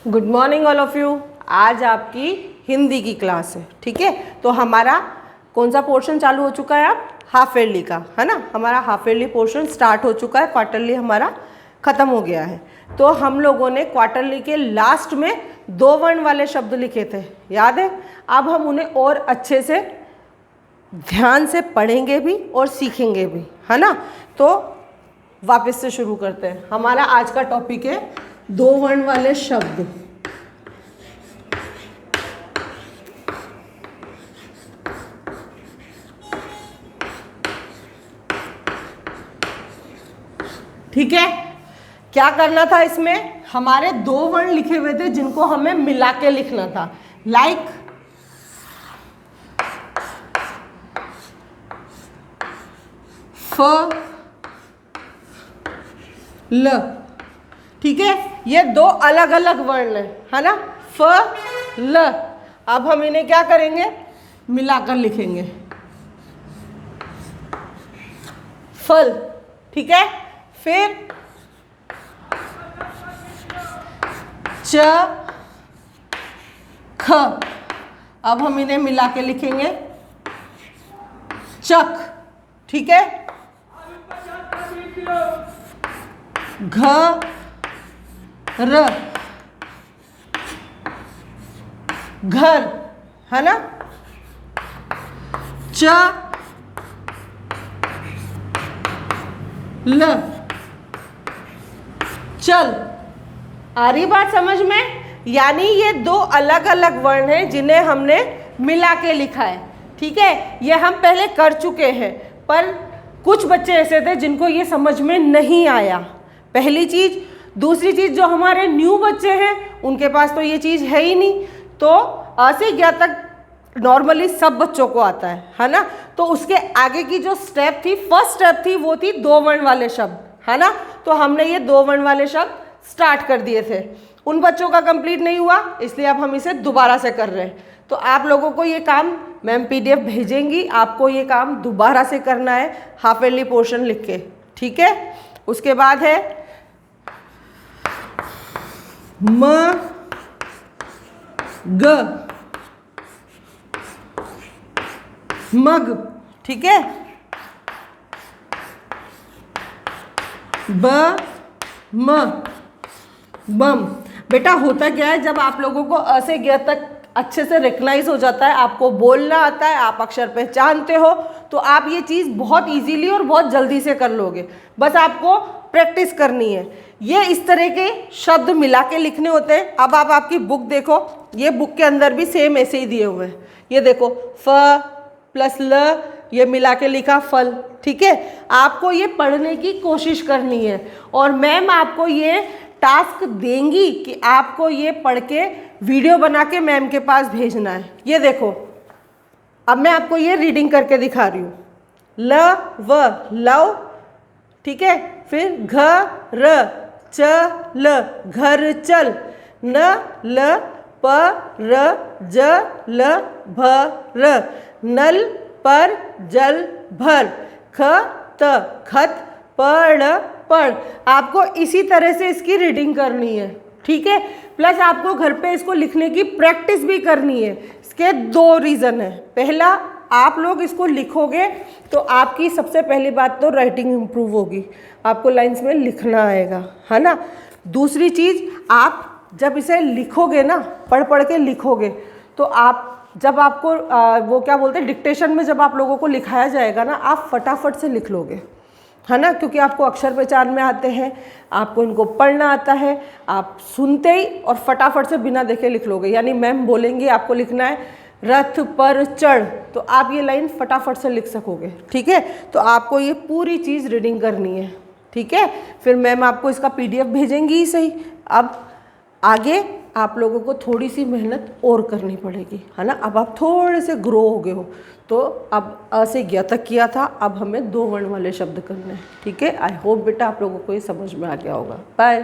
Good morning all of you. आज आपकी हिंदी की क्लास है, ठीक है। तो हमारा कौन सा पोर्शन चालू हो चुका है? अब हाफ ईयरली का, है ना। हमारा हाफ ईयरली पोर्शन स्टार्ट हो चुका है, क्वार्टरली हमारा ख़त्म हो गया है। तो हम लोगों ने क्वार्टरली के लास्ट में 2 वर्ण वाले शब्द लिखे थे, याद है। अब हम उन्हें और अच्छे से ध्यान से पढ़ेंगे भी और सीखेंगे भी, है ना। तो वापस से शुरू करते हैं। हमारा आज का टॉपिक है 2 वर्ण वाले शब्द। ठीक है, क्या करना था इसमें? हमारे 2 वर्ण लिखे हुए थे जिनको हमें मिला के लिखना था, लाइक फ ल। ठीक है, ये 2 अलग अलग वर्ण है ना, फ ल। अब हम इन्हें क्या करेंगे? मिलाकर लिखेंगे, फल। ठीक है, फिर च ख। अब हम इन्हें मिला के लिखेंगे चक। ठीक है, घ र, घर, है ना। च ल, चल। आ रही बात समझ में? यानी ये 2 अलग अलग वर्ण हैं जिन्हें हमने मिला के लिखा है। ठीक है, ये हम पहले कर चुके हैं, पर कुछ बच्चे ऐसे थे जिनको ये समझ में नहीं आया, पहली चीज। दूसरी चीज, जो हमारे न्यू बच्चे हैं उनके पास तो ये चीज है ही नहीं। तो अ से ज्ञ तक नॉर्मली सब बच्चों को आता है ना। तो उसके आगे की जो स्टेप थी, फर्स्ट स्टेप थी, वो थी 2 वर्ण वाले शब्द, है ना। तो हमने ये 2 वर्ण वाले शब्द स्टार्ट कर दिए थे। उन बच्चों का कंप्लीट नहीं हुआ, इसलिए अब हम इसे दोबारा से कर रहे हैं। तो आप लोगों को ये काम मैम PDF भेजेंगी, आपको ये काम दोबारा से करना है, हाफ ईयरली पोर्शन लिख के। ठीक है, उसके बाद है म ग, मग। ठीक है, ब म, बम। बेटा होता क्या है, जब आप लोगों को अ से ज्ञ तक अच्छे से रिकग्नाइज हो जाता है, आपको बोलना आता है, आप अक्षर पहचानते हो, तो आप ये चीज़ बहुत इजीली और बहुत जल्दी से कर लोगे। बस आपको प्रैक्टिस करनी है। ये इस तरह के शब्द मिला के लिखने होते हैं। अब आप आपकी बुक देखो, ये बुक के अंदर भी सेम ऐसे ही दिए हुए हैं। ये देखो, फ प्लस ल, ये मिला के लिखा फल। ठीक है, आपको ये पढ़ने की कोशिश करनी है और मैम आपको ये टास्क देंगी कि आपको ये पढ़ के वीडियो बना के मैम के पास भेजना है। ये देखो, अब मैं आपको ये रीडिंग करके दिखा रही हूँ। ल व, लव। ठीक है, फिर घ र, च ल, घर चल। न ल, प र, ज ल, भ र, नल पर जल भर। ख त, खत, पढ़ पढ़। आपको इसी तरह से इसकी रीडिंग करनी है। ठीक है, प्लस आपको घर पे इसको लिखने की प्रैक्टिस भी करनी है। इसके 2 रीज़न है। पहला, आप लोग इसको लिखोगे तो आपकी सबसे पहली बात तो राइटिंग इम्प्रूव होगी, आपको लाइंस में लिखना आएगा, है ना। दूसरी चीज़, आप जब इसे लिखोगे ना, पढ़ पढ़ के लिखोगे, तो आप जब आपको वो क्या बोलते हैं, डिक्टेशन में जब आप लोगों को लिखाया जाएगा ना, आप फटाफट से लिख लोगे, है ना। क्योंकि आपको अक्षर पहचान में आते हैं, आपको इनको पढ़ना आता है, आप सुनते ही और फटाफट से बिना देखे लिख लोगे। यानी मैम बोलेंगे आपको लिखना है रथ पर चढ़, तो आप ये लाइन फटाफट से लिख सकोगे। ठीक है, तो आपको ये पूरी चीज़ रीडिंग करनी है। ठीक है, फिर मैम आपको इसका PDF भेजेंगी ही सही। अब आगे आप लोगों को थोड़ी सी मेहनत और करनी पड़ेगी, है ना। अब आप थोड़े से ग्रो हो गए हो, तो अब अ से ज्ञ तक किया था, अब हमें 2 वर्ण वाले शब्द करने हैं। ठीक है, आई होप बेटा आप लोगों को ये समझ में आ गया होगा। बाय।